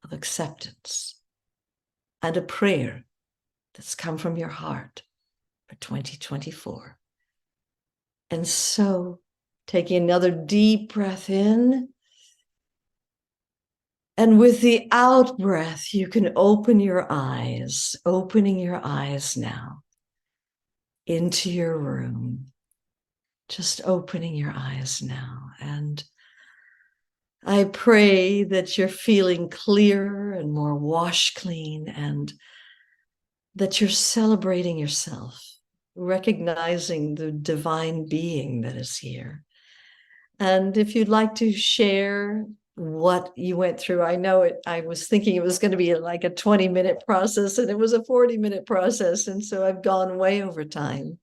B: of acceptance, and a prayer that's come from your heart for 2024. And so, taking another deep breath in, and with the out breath, you can opening your eyes now into your room, just opening your eyes now. And I pray that you're feeling clearer and more wash clean, and that you're celebrating yourself, recognizing the divine being that is here. And if you'd like to share what you went through, I know it, I was thinking it was going to be like a 20-minute process, and it was a 40-minute process. And so I've gone way over time.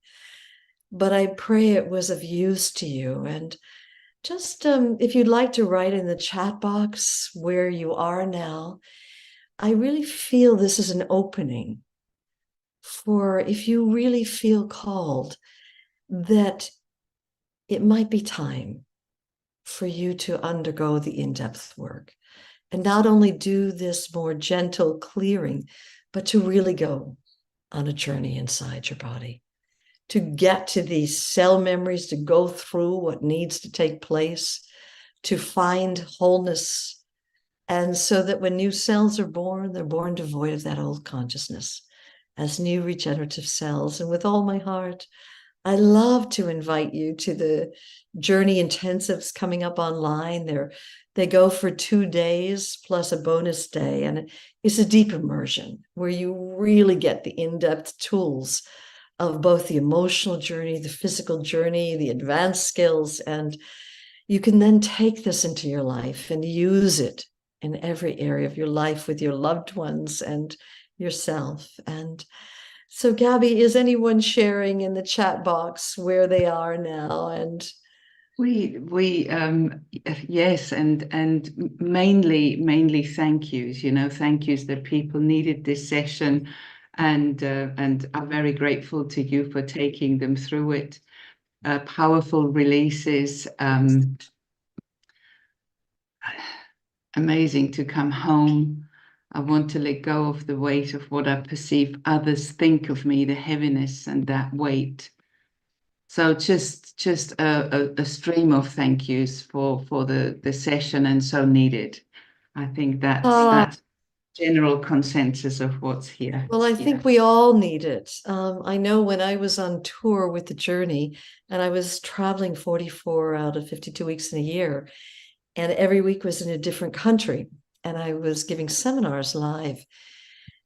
B: But I pray it was of use to you. And just if you'd like to write in the chat box where you are now, I really feel this is an opening for if you really feel called that it might be time for you to undergo the in-depth work and not only do this more gentle clearing, but to really go on a journey inside your body, to get to these cell memories, to go through what needs to take place, to find wholeness. And so that when new cells are born, they're born devoid of that old consciousness as new regenerative cells. And with all my heart, I love to invite you to the Journey Intensives coming up online. They go for 2 days plus a bonus day. And it's a deep immersion where you really get the in-depth tools of both the emotional journey, the physical journey, the advanced skills. And you can then take this into your life and use it in every area of your life with your loved ones and yourself. And so, Gabby, is anyone sharing in the chat box where they are now? And
A: yes, and mainly thank yous. Thank yous that people needed this session, and I'm very grateful to you for taking them through it. Powerful releases. Amazing to come home. I want to let go of the weight of what I perceive others think of me, the heaviness and that weight. So just a stream of thank yous for the session, and so needed. I think that's general consensus of what's here.
B: Well, I think we all need it. I know when I was on tour with the Journey, and I was traveling 44 out of 52 weeks in a year, and every week was in a different country, and I was giving seminars live.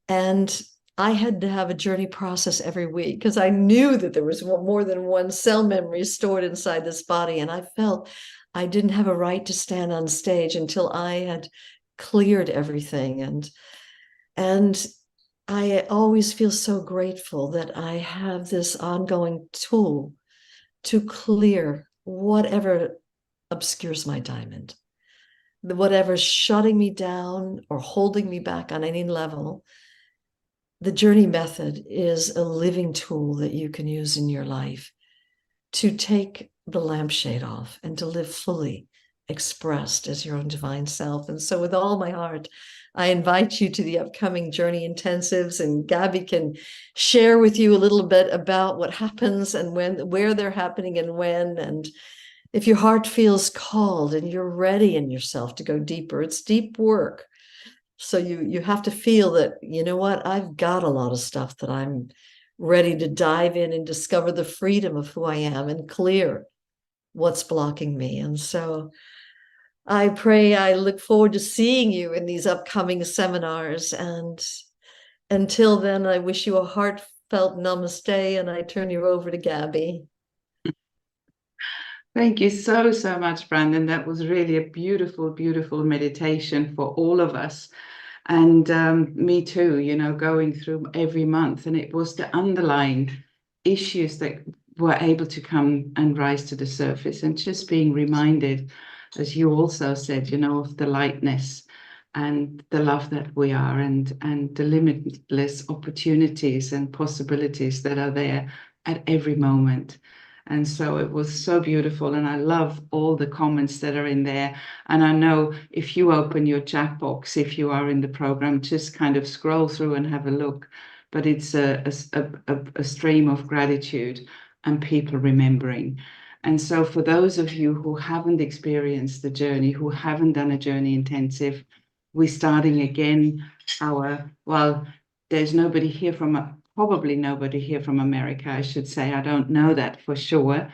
B: And I had to have a journey process every week because I knew that there was more than one cell memory stored inside this body. And I felt I didn't have a right to stand on stage until I had cleared everything. And I always feel so grateful that I have this ongoing tool to clear whatever obscures my diamond, whatever's shutting me down or holding me back on any level. The Journey method is a living tool that you can use in your life to take the lampshade off and to live fully expressed as your own divine self. And so with all my heart, I invite you to the upcoming Journey Intensives, and Gabby can share with you a little bit about what happens and where they're happening and when. And if your heart feels called and you're ready in yourself to go deeper, it's deep work. So you have to feel that, you know what, I've got a lot of stuff that I'm ready to dive in and discover the freedom of who I am and clear what's blocking me. And so I pray, I look forward to seeing you in these upcoming seminars. And until then, I wish you a heartfelt namaste, and I turn you over to Gabby.
A: Thank you so, so much, Brandon. That was really a beautiful, beautiful meditation for all of us. And me too, going through every month. And it was the underlying issues that were able to come and rise to the surface, and just being reminded, as you also said, of the lightness and the love that we are, and the limitless opportunities and possibilities that are there at every moment. And so it was so beautiful. And I love all the comments that are in there. And I know if you open your chat box, if you are in the program, just kind of scroll through and have a look. But it's a stream of gratitude and people remembering. And so for those of you who haven't experienced the journey, who haven't done a journey intensive, we're starting again well, there's nobody here probably nobody here from America, I should say. I don't know that for sure.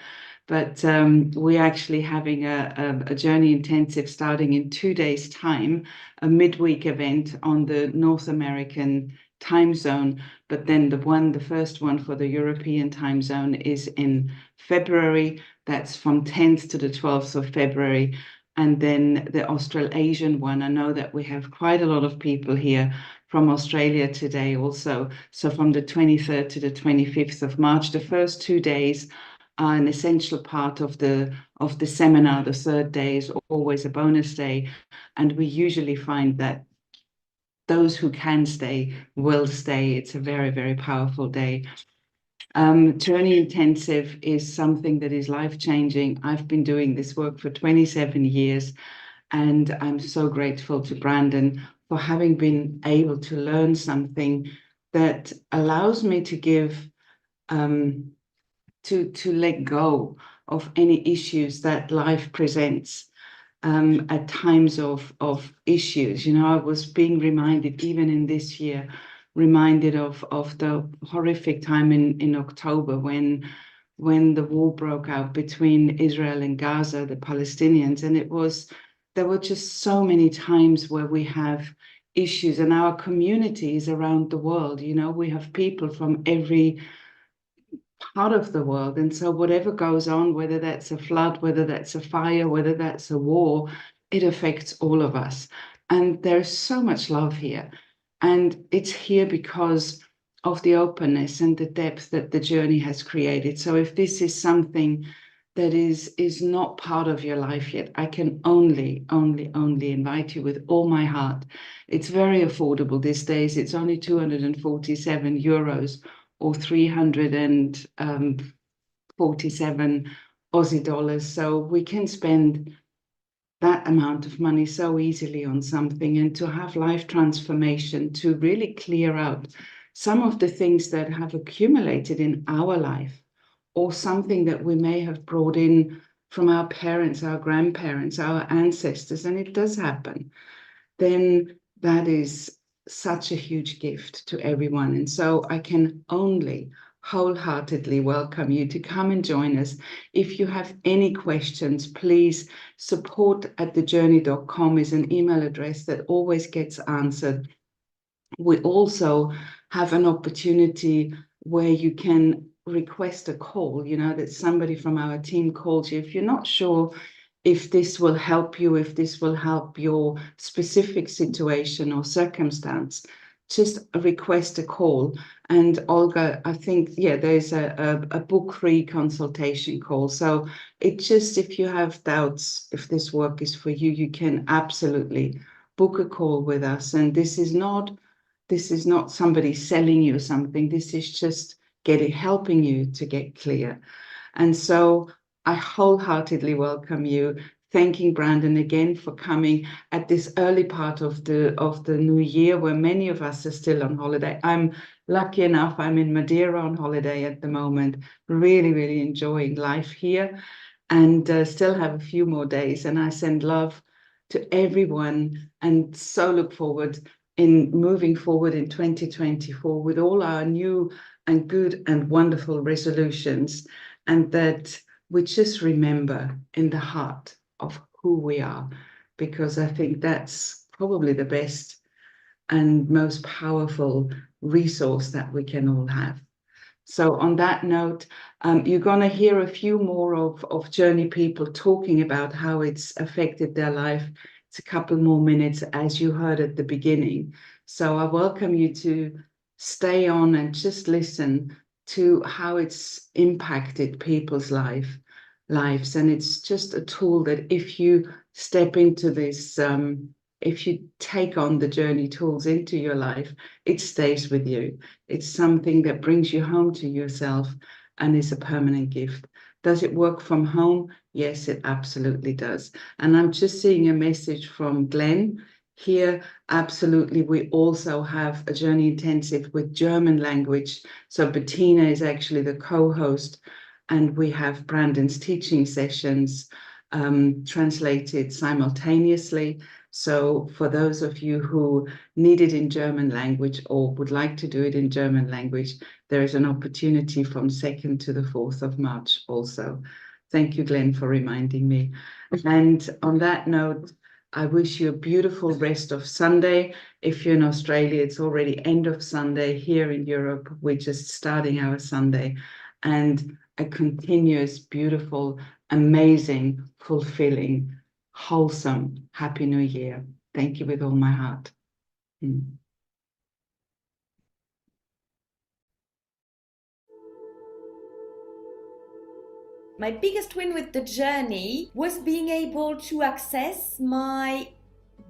A: But we're actually having a journey intensive starting in 2 days' time, a midweek event on the North American time zone. But then the first one for the European time zone is in February. That's from 10th to the 12th of February. And then the Australasian one, I know that we have quite a lot of people here from Australia today also. So from the 23rd to the 25th of March, the first 2 days are an essential part of the seminar. The third day is always a bonus day. And we usually find that those who can stay will stay. It's a very, very powerful day. Journey Intensive is something that is life-changing. I've been doing this work for 27 years, and I'm so grateful to Brandon for having been able to learn something that allows me to give to let go of any issues that life presents at times of issues. I was being reminded, even in this year, reminded of the horrific time in October when the war broke out between Israel and Gaza, the Palestinians. And there were just so many times where we have issues in our communities around the world. We have people from every part of the world. And so whatever goes on, whether that's a flood, whether that's a fire, whether that's a war, it affects all of us. And there's so much love here. And it's here because of the openness and the depth that the journey has created. So if this is something that is not part of your life yet, I can only invite you with all my heart. It's very affordable these days. It's only 247 euros or 347 Aussie dollars. So we can spend that amount of money so easily on something, and to have life transformation, to really clear out some of the things that have accumulated in our life, or something that we may have brought in from our parents, our grandparents, our ancestors, and it does happen, then that is such a huge gift to everyone. And so I can only wholeheartedly welcome you to come and join us. If you have any questions, please, support@thejourney.com is an email address that always gets answered. We also have an opportunity where you can request a call, that somebody from our team calls you. If you're not sure if this will help you, if this will help your specific situation or circumstance, just request a call. And Olga, I think, there's a book-free consultation call. So if you have doubts, if this work is for you, you can absolutely book a call with us. And this is not somebody selling you something. This is just helping you to get clear. And so I wholeheartedly welcome you. Thanking Brandon again for coming at this early part of the new year, where many of us are still on holiday. I'm lucky enough, I'm in Madeira on holiday at the moment, really, really enjoying life here, and still have a few more days. And I send love to everyone, and so look forward in moving forward in 2024 with all our new and good and wonderful resolutions, and that we just remember in the heart of who we are, because I think that's probably the best and most powerful resource that we can all have. So on that note, you're going to hear a few more of Journey people talking about how it's affected their life. It's a couple more minutes, as you heard at the beginning. So I welcome you to stay on and just listen to how it's impacted people's lives. And it's just a tool that if you step into this, if you take on the Journey tools into your life, it stays with you. It's something that brings you home to yourself and is a permanent gift. Does it work from home? Yes, it absolutely does. And I'm just seeing a message from Glenn here. Absolutely. We also have a Journey Intensive with German language. So Bettina is actually the co-host, and we have Brandon's teaching sessions translated simultaneously. So for those of you who need it in German language or would like to do it in German language, there is an opportunity from 2nd to the 4th of March also. Thank you, Glenn, for reminding me. And on that note, I wish you a beautiful rest of Sunday. If you're in Australia, it's already end of Sunday. Here in Europe, we're just starting our Sunday. And a continuous, beautiful, amazing, fulfilling, wholesome, Happy New Year. Thank you with all my heart.
C: My biggest win with the journey was being able to access my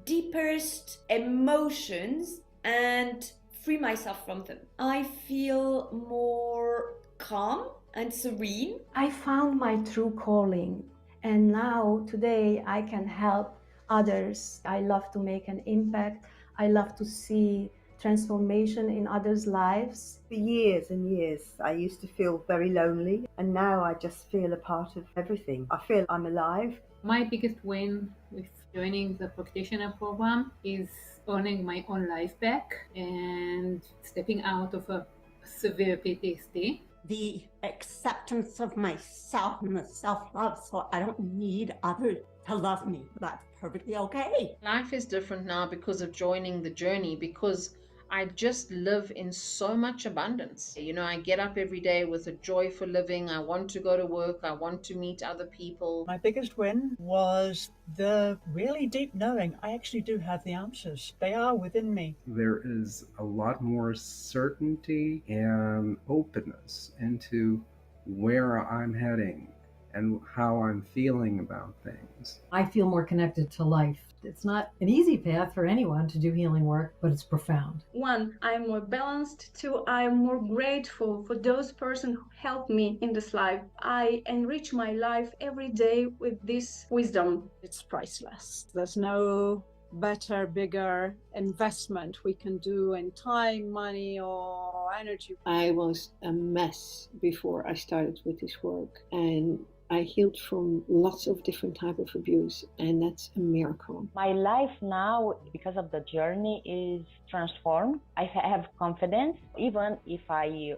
C: deepest emotions and free myself from them. I feel more calm and serene.
D: I found my true calling, and now today I can help others. I love to make an impact. I love to see transformation in others' lives.
E: For years and years, I used to feel very lonely, and now I just feel a part of everything. I feel I'm alive.
F: My biggest win with joining the practitioner program is owning my own life back and stepping out of a severe PTSD.
G: The acceptance of myself and the self-love, so I don't need others to love me. That's perfectly okay.
H: Life is different now because of joining the journey, because I just live in so much abundance. You know, I get up every day with a joy for living. I want to go to work. I want to meet other people.
I: My biggest win was the really deep knowing I actually do have the answers. They are within me.
J: There is a lot more certainty and openness into where I'm heading and how I'm feeling about things.
K: I feel more connected to life. It's not an easy path for anyone to do healing work, but it's profound.
L: 1, I'm more balanced. 2, I'm more grateful for those persons who helped me in this life. I enrich my life every day with this wisdom.
M: It's priceless. There's no better, bigger investment we can do in time, money, or energy.
N: I was a mess before I started with this work, and I healed from lots of different types of abuse, and that's a miracle.
O: My life now, because of the journey, is transformed. I have confidence, even if I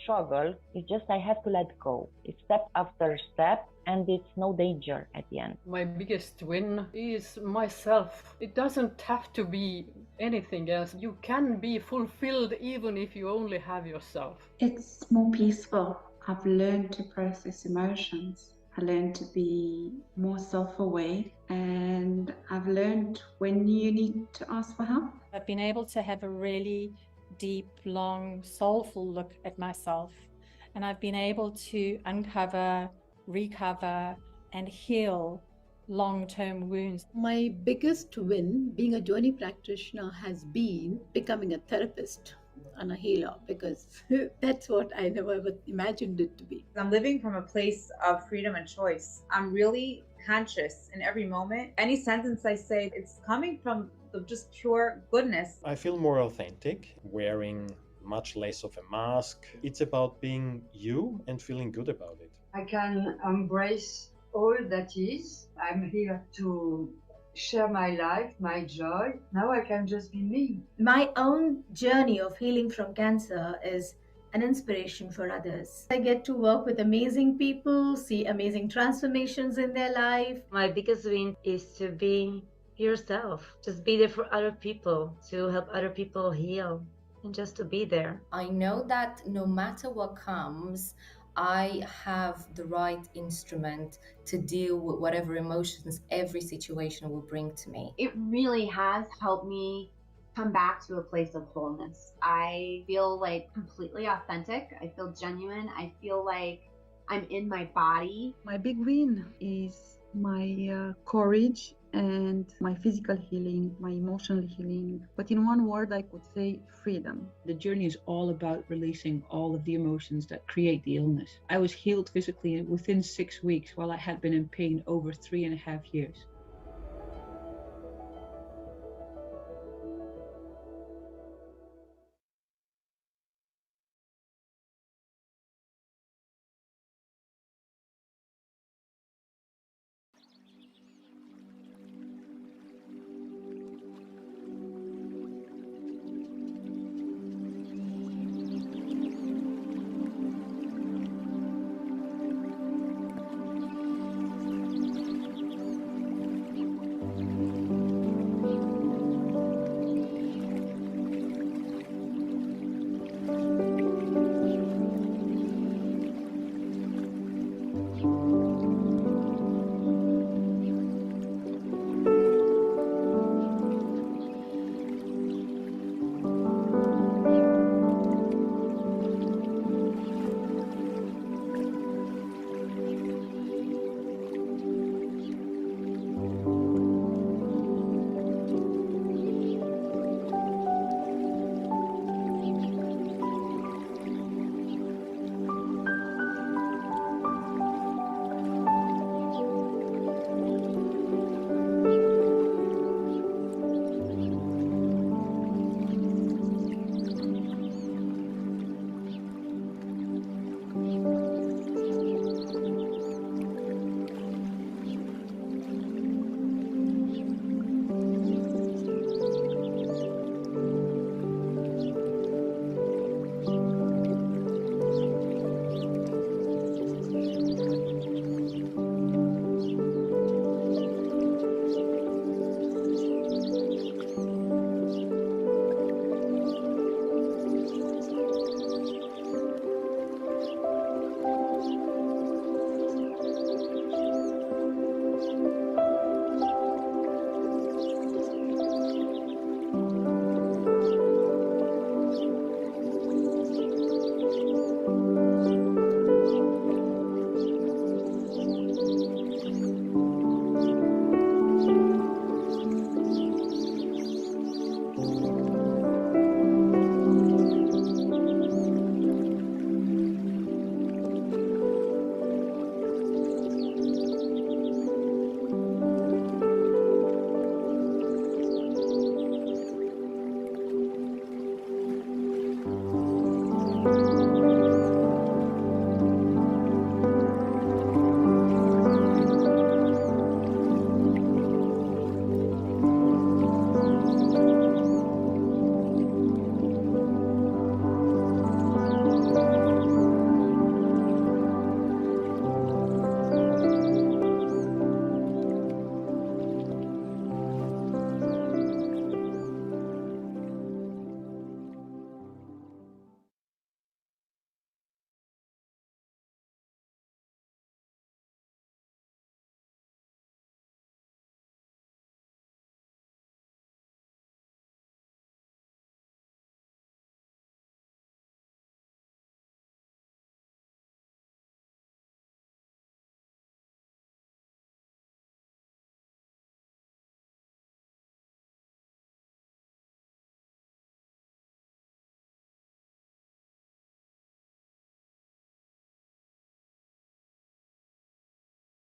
O: struggle. It's just I have to let go. It's step after step, and it's no danger at the end.
P: My biggest win is myself. It doesn't have to be anything else. You can be fulfilled even if you only have yourself.
Q: It's more peaceful. I've learned to process emotions. I learned to be more self-aware, and I've learned when you need to ask for help.
R: I've been able to have a really deep, long, soulful look at myself, and I've been able to uncover, recover, and heal long-term wounds.
S: My biggest win being a journey practitioner has been becoming a therapist and a healer, because that's what I never ever imagined it to be.
T: I'm living from a place of freedom and choice. I'm really conscious in every moment. Any sentence I say, it's coming from just pure goodness.
U: I feel more authentic, wearing much less of a mask. It's about being you and feeling good about it.
V: I can embrace all that is. I'm here to share my life, my joy. Now I can just be me.
W: My own journey of healing from cancer is an inspiration for others. I get to work with amazing people, see amazing transformations in their life.
X: My biggest win is to be yourself. Just be there for other people, to help other people heal.
A: and just to be there.
B: I know that no matter what comes, I have the right instrument to deal with whatever emotions every situation will bring to me.
C: It really has helped me come back to a place of wholeness. I feel like completely authentic. I feel genuine. I feel like I'm in my body.
X: My big win is my courage and my physical healing, my emotional healing. But in one word, I could say freedom.
Y: The journey is all about releasing all of the emotions that create the illness. I was healed physically within 6 weeks while I had been in pain over 3.5 years.